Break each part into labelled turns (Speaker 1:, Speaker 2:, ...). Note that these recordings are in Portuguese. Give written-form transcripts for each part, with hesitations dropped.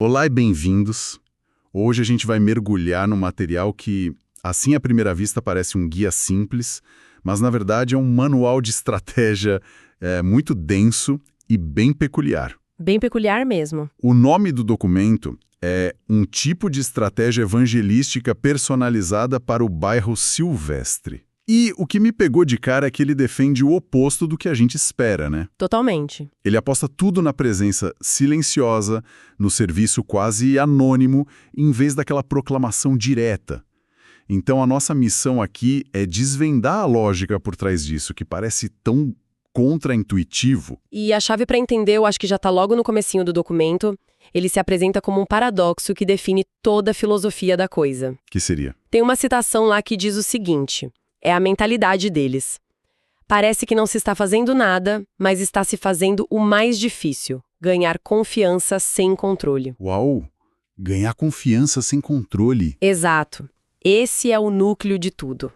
Speaker 1: Olá e bem-vindos. Hoje a gente vai mergulhar num material que, assim à primeira vista, parece um guia simples, mas na verdade é um manual de estratégia muito denso e bem peculiar.
Speaker 2: Bem peculiar mesmo.
Speaker 1: O nome do documento é Um Tipo de Estratégia Evangelística Personalizada para o Bairro Silvestre. E o que me pegou de cara é que ele defende o oposto do que a gente espera, né?
Speaker 2: Totalmente.
Speaker 1: Ele aposta tudo na presença silenciosa, no serviço quase anônimo, em vez daquela proclamação direta. Então a nossa missão aqui é desvendar a lógica por trás disso, que parece tão contraintuitivo.
Speaker 2: E a chave para entender, eu acho que já está logo no comecinho do documento. Ele se apresenta como um paradoxo que define toda a filosofia da coisa.
Speaker 1: Que seria?
Speaker 2: Tem uma citação lá que diz o seguinte: é a mentalidade deles. Parece que não se está fazendo nada, mas está se fazendo o mais difícil: ganhar confiança sem controle.
Speaker 1: Uau! Ganhar confiança sem controle.
Speaker 2: Exato. Esse é o núcleo de tudo.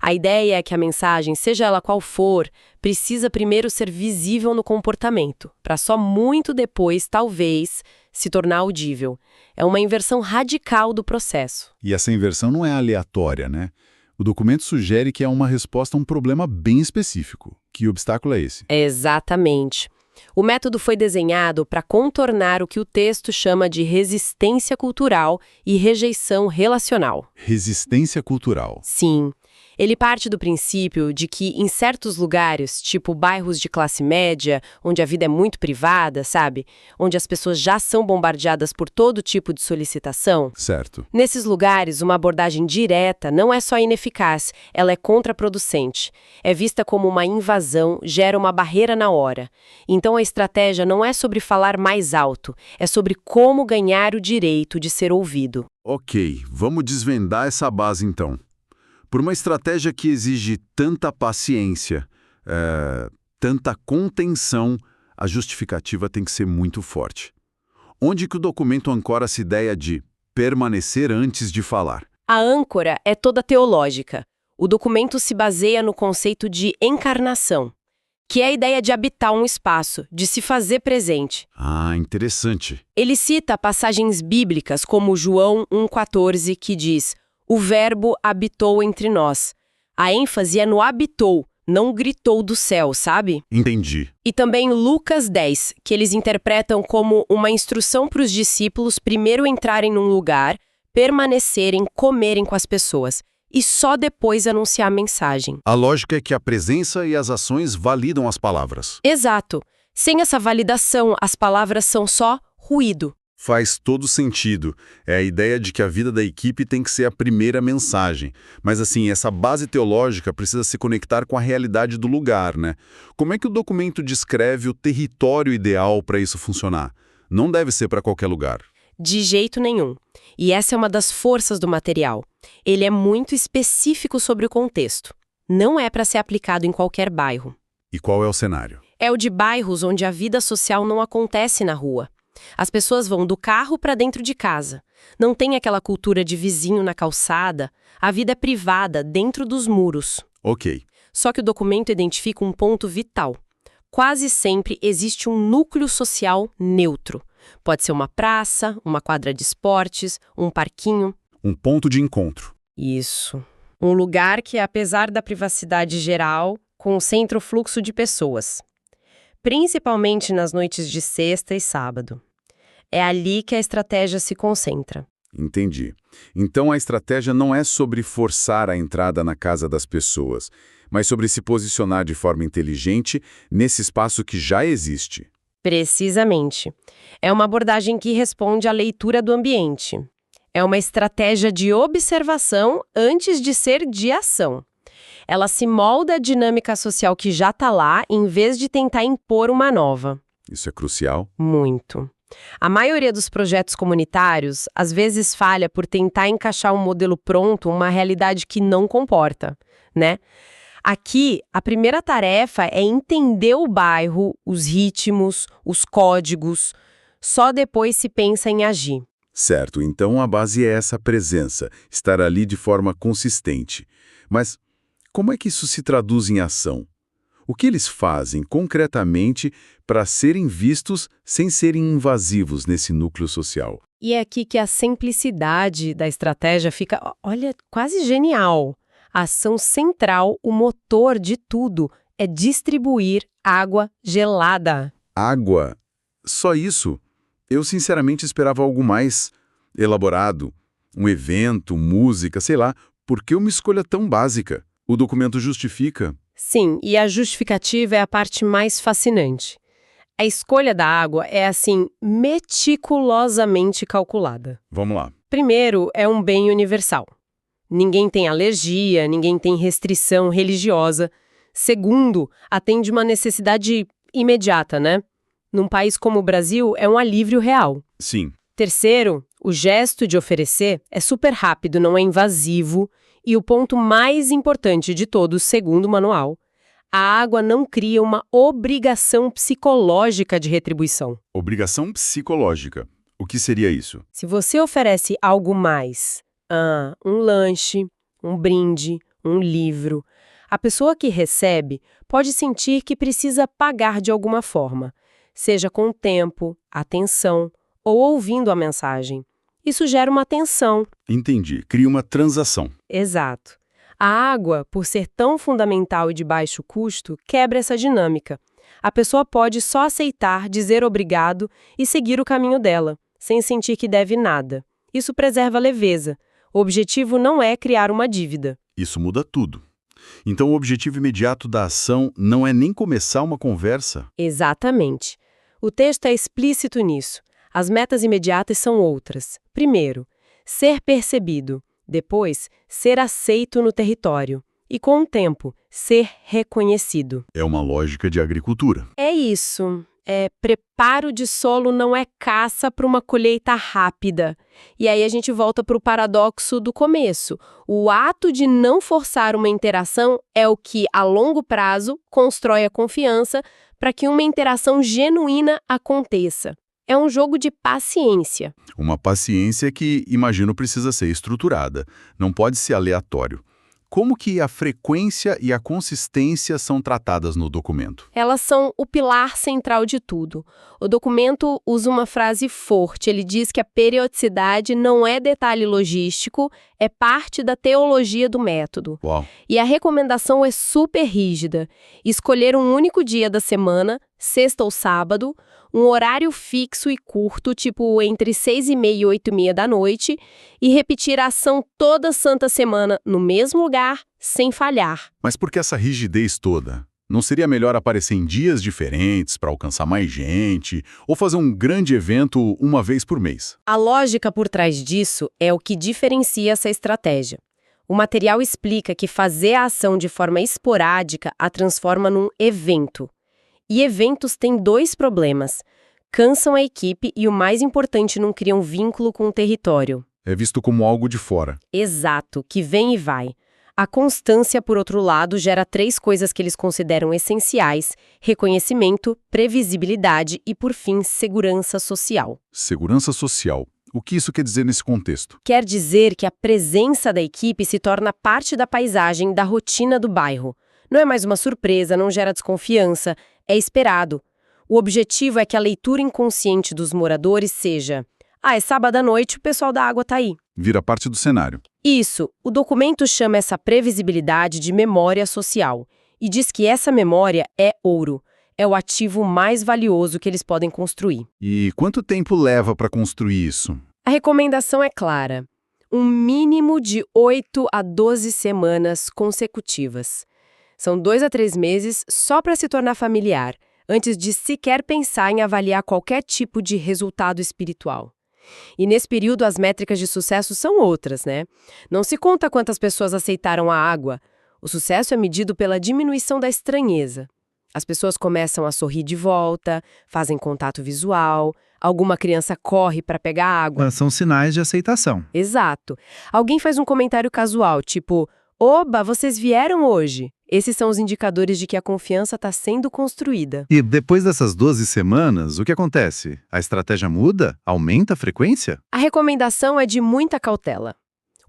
Speaker 2: A ideia é que a mensagem, seja ela qual for, precisa primeiro ser visível no comportamento, para só muito depois, talvez, se tornar audível. É uma inversão radical do processo.
Speaker 1: E essa inversão não é aleatória, né? O documento sugere que é uma resposta a um problema bem específico. Que obstáculo é esse?
Speaker 2: Exatamente. O método foi desenhado para contornar o que o texto chama de resistência cultural e rejeição relacional.
Speaker 1: Resistência cultural.
Speaker 2: Sim. Ele parte do princípio de que em certos lugares, tipo bairros de classe média, onde a vida é muito privada, sabe? Onde as pessoas já são bombardeadas por todo tipo de solicitação.
Speaker 1: Certo.
Speaker 2: Nesses lugares, uma abordagem direta não é só ineficaz, ela é contraproducente. É vista como uma invasão, gera uma barreira na hora. Então a estratégia não é sobre falar mais alto, é sobre como ganhar o direito de ser ouvido.
Speaker 1: Ok, vamos desvendar essa base então. Por uma estratégia que exige tanta paciência, tanta contenção, a justificativa tem que ser muito forte. Onde que o documento ancora essa ideia de permanecer antes de falar?
Speaker 2: A âncora é toda teológica. O documento se baseia no conceito de encarnação, que é a ideia de habitar um espaço, de se fazer presente.
Speaker 1: Ah, interessante.
Speaker 2: Ele cita passagens bíblicas como João 1,14, que diz: o verbo habitou entre nós. A ênfase é no habitou, não gritou do céu, sabe?
Speaker 1: Entendi.
Speaker 2: E também Lucas 10, que eles interpretam como uma instrução para os discípulos primeiro entrarem num lugar, permanecerem, comerem com as pessoas, e só depois anunciar a mensagem.
Speaker 1: A lógica é que a presença e as ações validam as palavras.
Speaker 2: Exato. Sem essa validação, as palavras são só ruído.
Speaker 1: Faz todo sentido. É a ideia de que a vida da equipe tem que ser a primeira mensagem. Mas assim, essa base teológica precisa se conectar com a realidade do lugar, né? Como é que o documento descreve o território ideal para isso funcionar? Não deve ser para qualquer lugar.
Speaker 2: De jeito nenhum. E essa é uma das forças do material. Ele é muito específico sobre o contexto. Não é para ser aplicado em qualquer bairro.
Speaker 1: E qual é o cenário?
Speaker 2: É o de bairros onde a vida social não acontece na rua. As pessoas vão do carro para dentro de casa. Não tem aquela cultura de vizinho na calçada. A vida é privada, dentro dos muros.
Speaker 1: Ok.
Speaker 2: Só que o documento identifica um ponto vital. Quase sempre existe um núcleo social neutro. Pode ser uma praça, uma quadra de esportes, um parquinho.
Speaker 1: Um ponto de encontro.
Speaker 2: Isso. Um lugar que, apesar da privacidade geral, concentra o fluxo de pessoas. Principalmente nas noites de sexta e sábado. É ali que a estratégia se concentra.
Speaker 1: Entendi. Então a estratégia não é sobre forçar a entrada na casa das pessoas, mas sobre se posicionar de forma inteligente nesse espaço que já existe.
Speaker 2: Precisamente. É uma abordagem que responde à leitura do ambiente. É uma estratégia de observação antes de ser de ação. Ela se molda à dinâmica social que já está lá, em vez de tentar impor uma nova.
Speaker 1: Isso é crucial.
Speaker 2: Muito. A maioria dos projetos comunitários, às vezes, falha por tentar encaixar um modelo pronto, uma realidade que não comporta, né? Aqui, a primeira tarefa é entender o bairro, os ritmos, os códigos. Só depois se pensa em agir.
Speaker 1: Certo, então a base é essa presença, estar ali de forma consistente. Mas como é que isso se traduz em ação? O que eles fazem concretamente para serem vistos sem serem invasivos nesse núcleo social?
Speaker 2: E é aqui que a simplicidade da estratégia fica, olha, quase genial. A ação central, o motor de tudo, é distribuir água gelada.
Speaker 1: Água. Só isso? Eu sinceramente esperava algo mais elaborado. Um evento, música, sei lá. Por que uma escolha tão básica? O documento justifica.
Speaker 2: Sim, e a justificativa é a parte mais fascinante. A escolha da água é, assim, meticulosamente calculada.
Speaker 1: Vamos lá.
Speaker 2: Primeiro, é um bem universal. Ninguém tem alergia, ninguém tem restrição religiosa. Segundo, atende uma necessidade imediata, né? Num país como o Brasil, é um alívio real.
Speaker 1: Sim.
Speaker 2: Terceiro, o gesto de oferecer é super rápido, não é invasivo. E o ponto mais importante de todos, segundo o manual, a água não cria uma obrigação psicológica de retribuição.
Speaker 1: Obrigação psicológica. O que seria isso?
Speaker 2: Se você oferece algo mais, um lanche, um brinde, um livro, a pessoa que recebe pode sentir que precisa pagar de alguma forma, seja com tempo, atenção ou ouvindo a mensagem. Isso gera uma tensão.
Speaker 1: Entendi. Cria uma transação.
Speaker 2: Exato. A água, por ser tão fundamental e de baixo custo, quebra essa dinâmica. A pessoa pode só aceitar, dizer obrigado e seguir o caminho dela, sem sentir que deve nada. Isso preserva a leveza. O objetivo não é criar uma dívida.
Speaker 1: Isso muda tudo. Então o objetivo imediato da ação não é nem começar uma conversa?
Speaker 2: Exatamente. O texto é explícito nisso. As metas imediatas são outras. Primeiro, ser percebido. Depois, ser aceito no território. E, com o tempo, ser reconhecido.
Speaker 1: É uma lógica de agricultura.
Speaker 2: É isso. Preparo de solo não é caça para uma colheita rápida. E aí a gente volta para o paradoxo do começo. O ato de não forçar uma interação é o que, a longo prazo, constrói a confiança para que uma interação genuína aconteça. É um jogo de paciência.
Speaker 1: Uma paciência que, imagino, precisa ser estruturada. Não pode ser aleatório. Como que a frequência e a consistência são tratadas no documento?
Speaker 2: Elas são o pilar central de tudo. O documento usa uma frase forte. Ele diz que a periodicidade não é detalhe logístico, é parte da teologia do método.
Speaker 1: Uau.
Speaker 2: E a recomendação é super rígida. Escolher um único dia da semana, sexta ou sábado, um horário fixo e curto, tipo entre 6h30 e 8h30 da noite, e repetir a ação toda santa semana no mesmo lugar, sem falhar.
Speaker 1: Mas por que essa rigidez toda? Não seria melhor aparecer em dias diferentes para alcançar mais gente, ou fazer um grande evento uma vez por mês?
Speaker 2: A lógica por trás disso é o que diferencia essa estratégia. O material explica que fazer a ação de forma esporádica a transforma num evento. E eventos têm dois problemas. Cansam a equipe e, o mais importante, não criam vínculo com o território.
Speaker 1: É visto como algo de fora.
Speaker 2: Exato, que vem e vai. A constância, por outro lado, gera 3 coisas que eles consideram essenciais: reconhecimento, previsibilidade e, por fim, segurança social.
Speaker 1: Segurança social. O que isso quer dizer nesse contexto?
Speaker 2: Quer dizer que a presença da equipe se torna parte da paisagem, da rotina do bairro. Não é mais uma surpresa, não gera desconfiança, é esperado. O objetivo é que a leitura inconsciente dos moradores seja: é sábado à noite, o pessoal da água tá aí.
Speaker 1: Vira parte do cenário.
Speaker 2: Isso, o documento chama essa previsibilidade de memória social e diz que essa memória é ouro, é o ativo mais valioso que eles podem construir.
Speaker 1: E quanto tempo leva para construir isso?
Speaker 2: A recomendação é clara: um mínimo de 8 a 12 semanas consecutivas. São 2 a 3 meses só para se tornar familiar, antes de sequer pensar em avaliar qualquer tipo de resultado espiritual. E nesse período as métricas de sucesso são outras, né? Não se conta quantas pessoas aceitaram a água. O sucesso é medido pela diminuição da estranheza. As pessoas começam a sorrir de volta, fazem contato visual, alguma criança corre para pegar água.
Speaker 3: São sinais de aceitação.
Speaker 2: Exato. Alguém faz um comentário casual, tipo: "Oba, vocês vieram hoje?" Esses são os indicadores de que a confiança está sendo construída.
Speaker 3: E depois dessas 12 semanas, o que acontece? A estratégia muda? Aumenta a frequência?
Speaker 2: A recomendação é de muita cautela.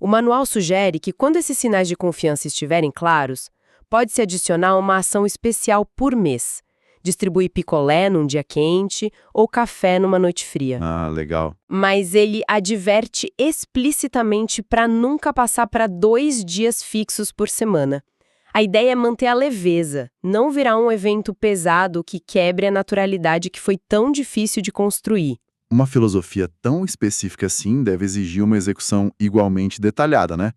Speaker 2: O manual sugere que, quando esses sinais de confiança estiverem claros, Pode-se adicionar uma ação especial por mês. Distribuir picolé num dia quente ou café numa noite fria.
Speaker 3: Ah, legal.
Speaker 2: Mas ele adverte explicitamente para nunca passar para 2 dias fixos por semana. A ideia é manter a leveza, não virar um evento pesado que quebre a naturalidade que foi tão difícil de construir.
Speaker 3: Uma filosofia tão específica assim deve exigir uma execução igualmente detalhada, né?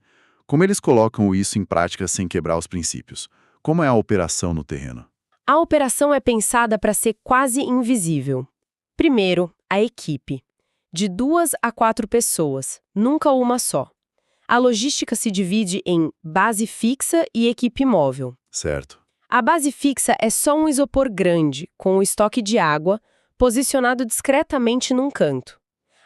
Speaker 3: Como eles colocam isso em prática sem quebrar os princípios? Como é a operação no terreno?
Speaker 2: A operação é pensada para ser quase invisível. Primeiro, a equipe. De 2 a 4 pessoas, nunca uma só. A logística se divide em base fixa e equipe móvel.
Speaker 3: Certo.
Speaker 2: A base fixa é só um isopor grande, com um estoque de água, posicionado discretamente num canto.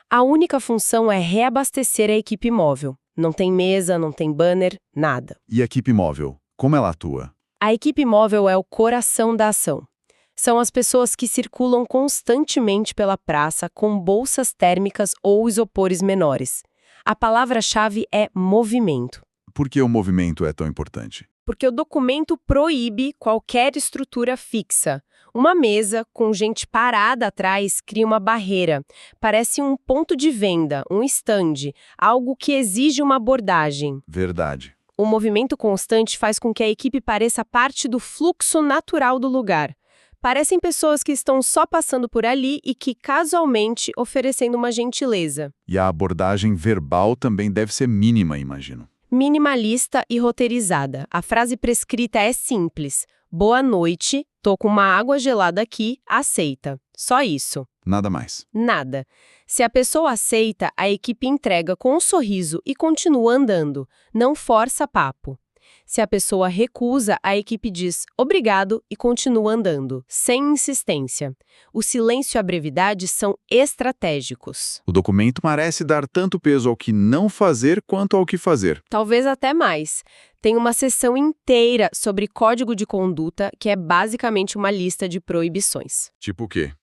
Speaker 2: A única função é reabastecer a equipe móvel. Não tem mesa, não tem banner, nada.
Speaker 3: E a equipe móvel? Como ela atua?
Speaker 2: A equipe móvel é o coração da ação. São as pessoas que circulam constantemente pela praça com bolsas térmicas ou isopores menores. A palavra-chave é movimento.
Speaker 3: Por que o movimento é tão importante?
Speaker 2: Porque o documento proíbe qualquer estrutura fixa. Uma mesa com gente parada atrás cria uma barreira. Parece um ponto de venda, um stand, algo que exige uma abordagem.
Speaker 3: Verdade.
Speaker 2: O movimento constante faz com que a equipe pareça parte do fluxo natural do lugar. Parecem pessoas que estão só passando por ali e que, casualmente, oferecendo uma gentileza.
Speaker 3: E a abordagem verbal também deve ser mínima, imagino.
Speaker 2: Minimalista e roteirizada. A frase prescrita é simples. Boa noite, tô com uma água gelada aqui, aceita. Só isso.
Speaker 3: Nada mais.
Speaker 2: Nada. Se a pessoa aceita, a equipe entrega com um sorriso e continua andando. Não força papo. Se a pessoa recusa, a equipe diz obrigado e continua andando, sem insistência. O silêncio e a brevidade são estratégicos.
Speaker 3: O documento parece dar tanto peso ao que não fazer quanto ao que fazer.
Speaker 2: Talvez até mais. Tem uma seção inteira sobre código de conduta, que é basicamente uma lista de proibições.
Speaker 3: Tipo o quê?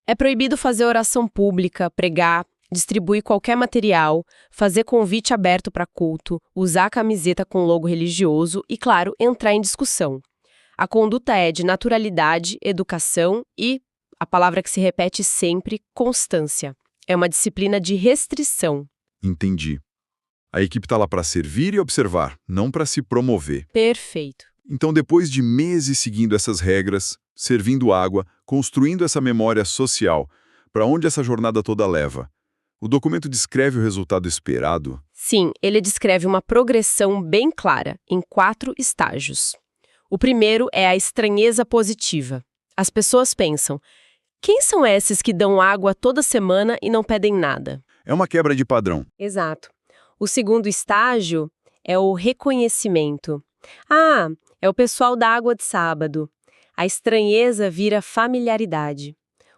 Speaker 2: É proibido fazer oração pública, pregar, distribuir qualquer material, fazer convite aberto para culto, usar camiseta com logo religioso e, claro, entrar em discussão. A conduta é de naturalidade, educação e, a palavra que se repete sempre, constância. É uma disciplina de restrição.
Speaker 3: Entendi. A equipe está lá para servir e observar, não para se promover.
Speaker 2: Perfeito.
Speaker 3: Então, depois de meses seguindo essas regras, servindo água, construindo essa memória social, para onde essa jornada toda leva? O documento descreve o resultado esperado?
Speaker 2: Sim, ele descreve uma progressão bem clara, em 4 estágios. O primeiro é a estranheza positiva. As pessoas pensam, quem são esses que dão água toda semana e não pedem nada?
Speaker 3: É uma quebra de padrão.
Speaker 2: Exato. O segundo estágio é o reconhecimento. Ah, é o pessoal da água de sábado. A estranheza vira familiaridade.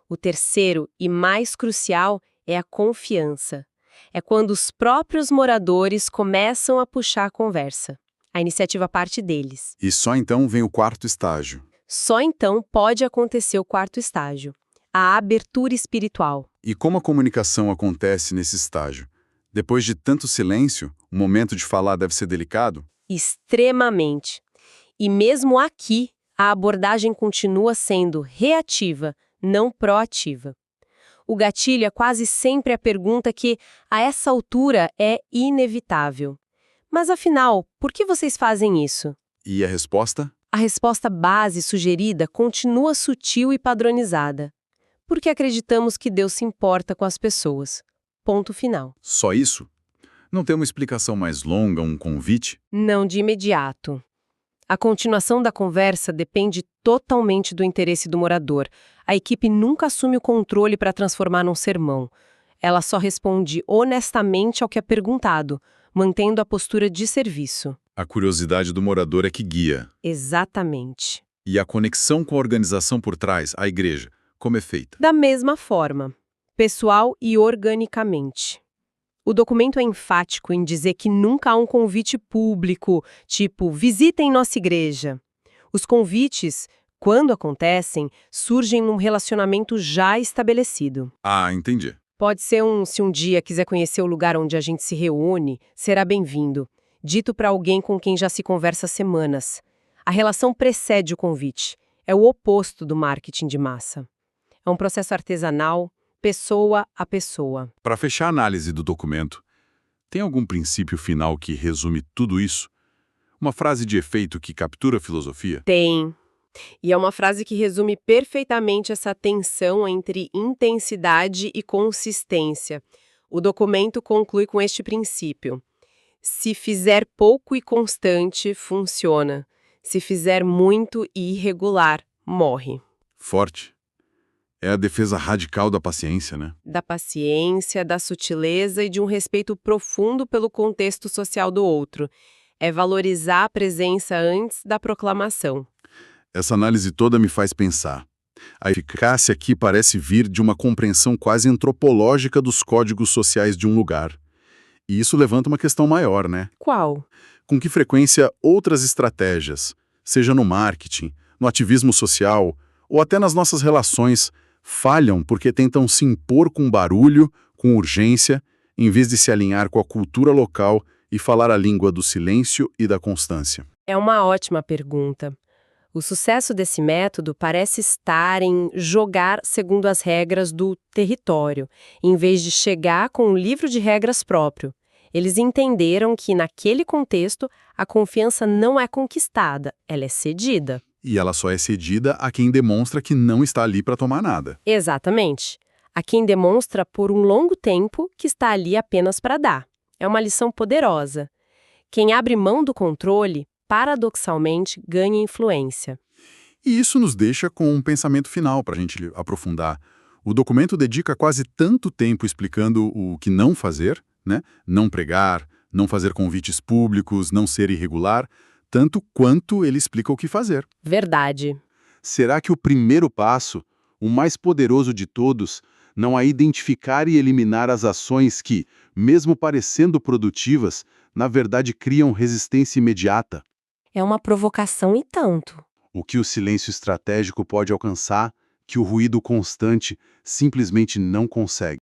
Speaker 2: O terceiro e mais crucial é a confiança. É quando os próprios moradores começam a puxar a conversa. A iniciativa parte deles.
Speaker 3: E só então vem o 4º estágio.
Speaker 2: Só então pode acontecer o 4º estágio, a abertura espiritual.
Speaker 3: E como a comunicação acontece nesse estágio? Depois de tanto silêncio, o momento de falar deve ser delicado?
Speaker 2: Extremamente. E mesmo aqui, a abordagem continua sendo reativa, não proativa. O gatilho é quase sempre a pergunta que, a essa altura, é inevitável. Mas afinal, por que vocês fazem isso?
Speaker 3: E a resposta?
Speaker 2: A resposta base sugerida continua sutil e padronizada. Porque acreditamos que Deus se importa com as pessoas. Ponto final.
Speaker 3: Só isso? Não tem uma explicação mais longa, um convite?
Speaker 2: Não de imediato. A continuação da conversa depende totalmente do interesse do morador. A equipe nunca assume o controle para transformar num sermão. Ela só responde honestamente ao que é perguntado, mantendo a postura de serviço.
Speaker 3: A curiosidade do morador é que guia.
Speaker 2: Exatamente.
Speaker 3: E a conexão com a organização por trás, a igreja, como é feita?
Speaker 2: Da mesma forma, pessoal e organicamente. O documento é enfático em dizer que nunca há um convite público, tipo, visitem nossa igreja. Os convites, quando acontecem, surgem num relacionamento já estabelecido.
Speaker 3: Ah, entendi.
Speaker 2: Pode ser se um dia quiser conhecer o lugar onde a gente se reúne, será bem-vindo. Dito para alguém com quem já se conversa há semanas. A relação precede o convite. É o oposto do marketing de massa. É um processo artesanal, pessoa a pessoa.
Speaker 3: Para fechar a análise do documento, tem algum princípio final que resume tudo isso? Uma frase de efeito que captura a filosofia?
Speaker 2: Tem. E é uma frase que resume perfeitamente essa tensão entre intensidade e consistência. O documento conclui com este princípio: se fizer pouco e constante, funciona. Se fizer muito e irregular, morre.
Speaker 3: Forte. É a defesa radical da paciência, né?
Speaker 2: Da paciência, da sutileza e de um respeito profundo pelo contexto social do outro. É valorizar a presença antes da proclamação.
Speaker 3: Essa análise toda me faz pensar. A eficácia aqui parece vir de uma compreensão quase antropológica dos códigos sociais de um lugar. E isso levanta uma questão maior, né?
Speaker 2: Qual?
Speaker 3: Com que frequência outras estratégias, seja no marketing, no ativismo social ou até nas nossas relações, falham porque tentam se impor com barulho, com urgência, em vez de se alinhar com a cultura local e falar a língua do silêncio e da constância?
Speaker 2: É uma ótima pergunta. O sucesso desse método parece estar em jogar segundo as regras do território, em vez de chegar com um livro de regras próprio. Eles entenderam que, naquele contexto, a confiança não é conquistada, ela é cedida.
Speaker 3: E ela só é cedida a quem demonstra que não está ali para tomar nada.
Speaker 2: Exatamente. A quem demonstra por um longo tempo que está ali apenas para dar. É uma lição poderosa. Quem abre mão do controle, paradoxalmente, ganha influência.
Speaker 3: E isso nos deixa com um pensamento final para a gente aprofundar. O documento dedica quase tanto tempo explicando o que não fazer, né? Não pregar, não fazer convites públicos, não ser irregular, tanto quanto ele explica o que fazer.
Speaker 2: Verdade.
Speaker 3: Será que o primeiro passo, o mais poderoso de todos, não é identificar e eliminar as ações que, mesmo parecendo produtivas, na verdade criam resistência imediata?
Speaker 2: É uma provocação e tanto.
Speaker 3: O que o silêncio estratégico pode alcançar, que o ruído constante simplesmente não consegue.